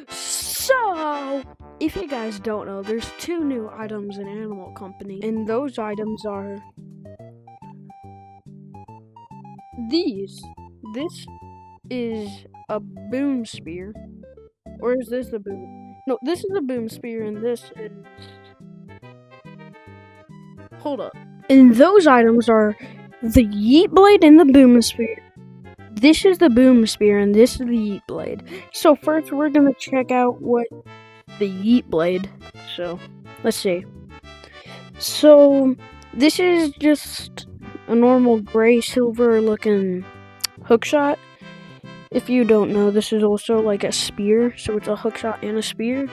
So, if you guys don't know, there's two new items in Animal Company, and those items are these. This is a boom spear. Or is this a boom? No, this is a boom spear, and this is. Hold up. And those items are the Yeet Blade and the boom spear. This is the boom spear, and this is the Yeet Blade. So, first, we're gonna check out what the Yeet Blade. So, let's see. So, this is just a normal gray silver looking hookshot. If you don't know, this is also like a spear, so it's a hookshot and a spear.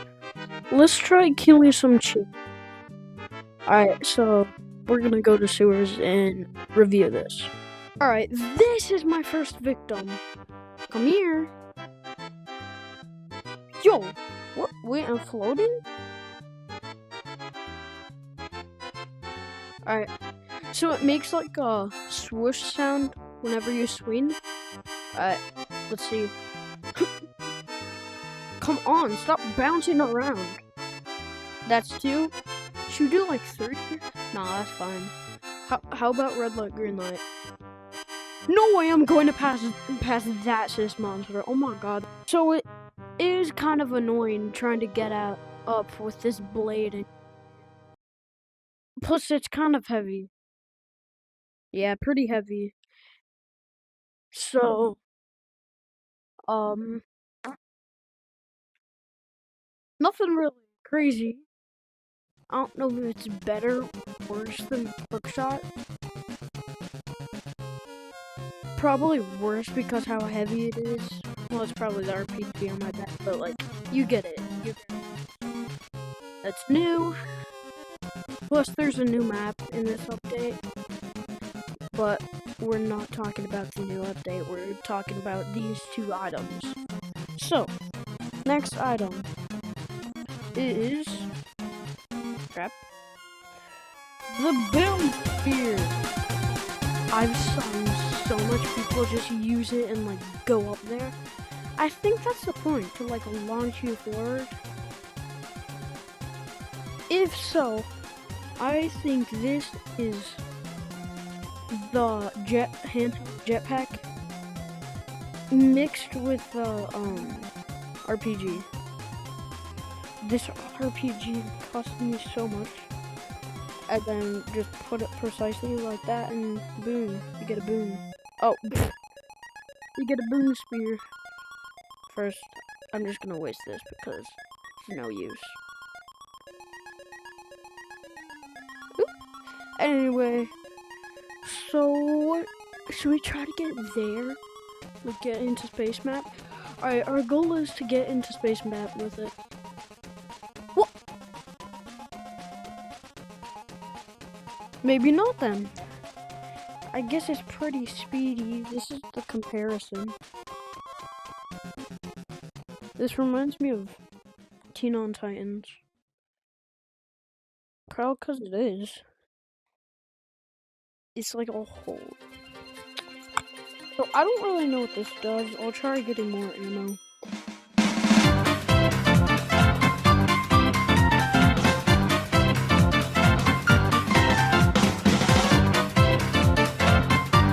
Let's try killing some chicken. Alright, so we're gonna go to sewers and review this. Alright, this is my first victim. Come here. Yo, what? Wait, I'm floating? Alright, so it makes like a swoosh sound whenever you swing. Alright, let's see. Come on, stop bouncing around. That's 2. Should we do like 3? Nah, that's fine. How about red light, green light? No way I'm going to pass that sis monster. Oh my god. So it is kind of annoying trying to get up with this blade. And plus, it's kind of heavy. Yeah, pretty heavy. So, nothing really crazy. I don't know if it's better or worse than hookshot. Probably worse because how heavy it is. Well, it's probably the RPG on my back, but like, you get it. That's new. Plus, there's a new map in this update. But we're not talking about the new update. We're talking about these 2 items. So, next item is crap. The boom spear. I've seen so much people just use it and like go up there. I think that's the point, to like launch you forward. If so, I think this is the jetpack mixed with the RPG. This RPG cost me so much. And then just put it precisely like that, and boom, you get a boom. Oh, you get a boom spear. First, I'm just gonna waste this because it's no use. Oop. Anyway, so should we try to get there? Like get into space map? Alright, our goal is to get into space map with it. What? Maybe not then. I guess it's pretty speedy. This is the comparison. This reminds me of Teen on Titans. Probably because it is. It's like a hole. So I don't really know what this does. I'll try getting more ammo.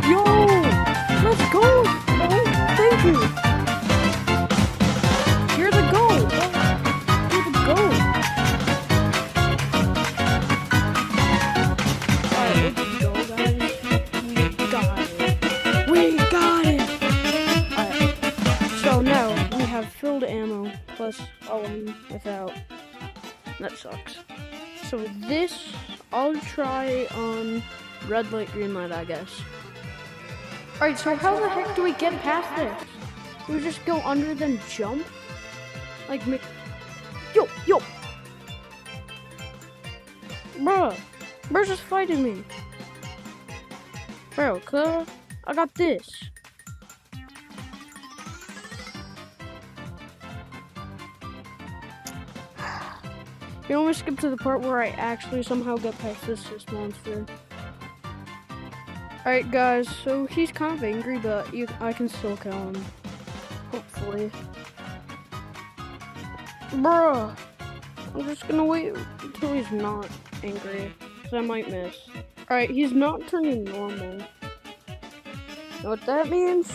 Yo! Let's go! Oh, thank you! You're the goal! You're the goal! Alright, let's go, guys. We got it. We got it! Alright. So now we have filled ammo plus without. That sucks. So this, I'll try on red light, green light, I guess. Alright, so how the heck do we get past this? Do we just go under then jump? Like, yo! Bruh, bruh's just fighting me. Bro, I got this. You know, we skip to the part where I actually somehow get past this monster. Alright guys, so he's kind of angry, but I can still kill him. Hopefully. Bruh. I'm just gonna wait until he's not angry, because I might miss. Alright, he's not turning normal. Know what that means?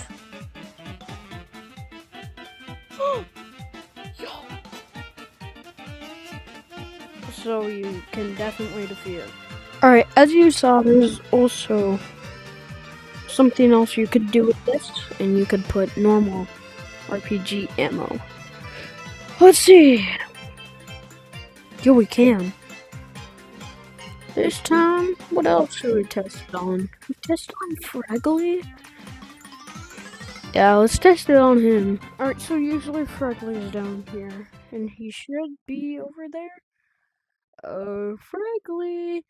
Yo. So you can definitely defeat it. Alright, as you saw, there's also something else you could do with this, and you could put normal RPG ammo. Let's see. Yo, we can. This time, what else should we test it on? Test on Fragley? Yeah, let's test it on him. Alright, so usually Fragley is down here, and he should be over there. Oh, Fragley!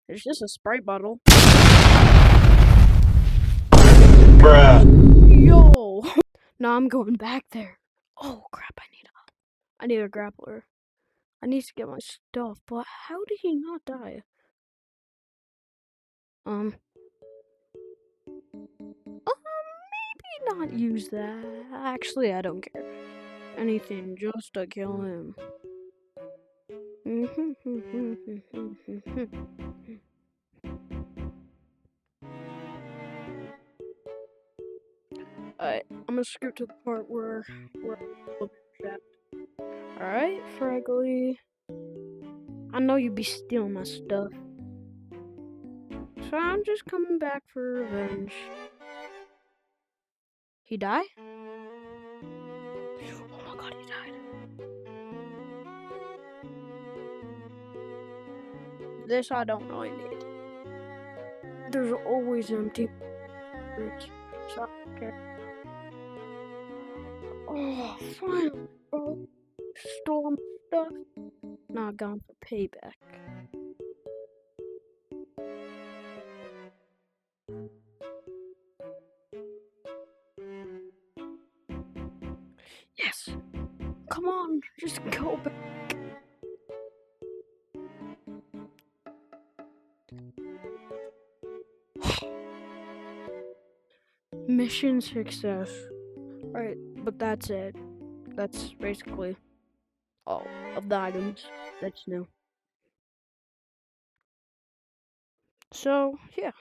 There's just a Sprite bottle. Bruh. Yo! No, I'm going back there. Oh crap, I need a grappler. I need to get my stuff, but how did he not die? Maybe not use that. Actually, I don't care. Anything just to kill him. Alright, I'm gonna scoot to the part where we're Alright, Fragley. I know you be stealing my stuff. So I'm just coming back for revenge. He died? Oh my god, he died. This I don't really need. There's always empty roots, so I don't care. Oh, finally, bro. Stole my stuff. Not gone for payback. Yes! Come on, just go back. Mission success. Alright, but that's it. That's basically all of the items that's new. So, yeah.